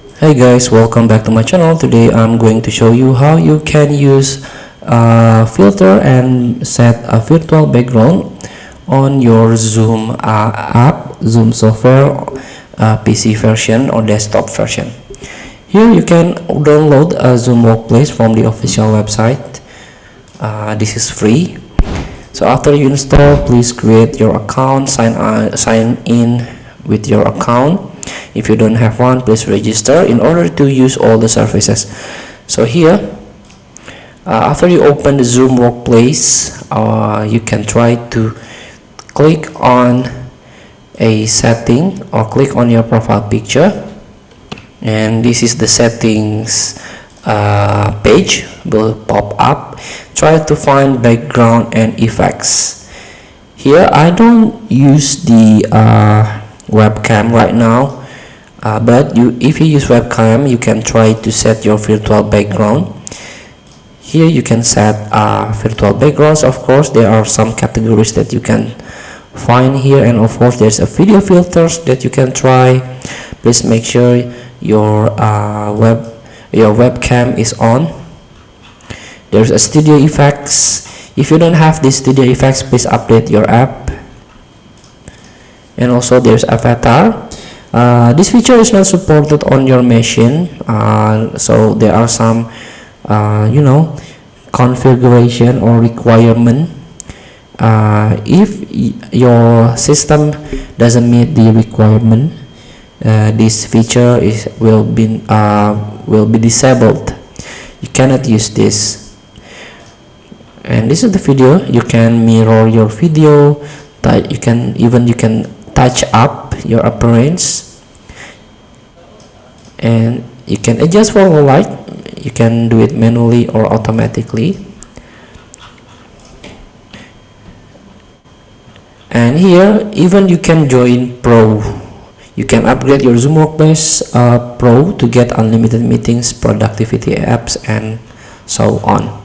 Hey guys, welcome back to my channel. Today I'm going to show you how you can use a filter and set a virtual background on your Zoom app, Zoom software, PC version or desktop version. Here you can download a Zoom Workplace from the official website. This is free. So after you install, please create your account, sign in with your account. If you don't have one, please register in order to use all the services. So here, after you open the Zoom Workplace, you can try to click on a setting or click on your profile picture, and this is the settings page will pop up. Try to find background and effects. Here I don't use the webcam right now, but if you use webcam, you can try to set your virtual background. Here you can set virtual backgrounds. Of course, there are some categories that you can find here, and of course there's a video filters that you can try. Please make sure your webcam is on. There's a studio effects. If you don't have this studio effects, please update your app. And also there's avatar. This feature is not supported on your machine, so there are some configuration or requirement. If your system doesn't meet the requirement, this feature will be disabled. You cannot use this. And this is the video. You can mirror your video. You can touch up your appearance, and you can adjust for the light. You can do it manually or automatically. And here even you can join Pro. You can upgrade your Zoom Workplace Pro to get unlimited meetings, productivity apps, and so on.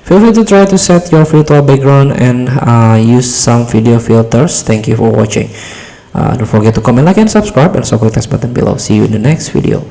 Feel free to try to set your virtual background and use some video filters. Thank you for watching. Don't forget to comment, like, and subscribe, and also click the button below. See you in the next video.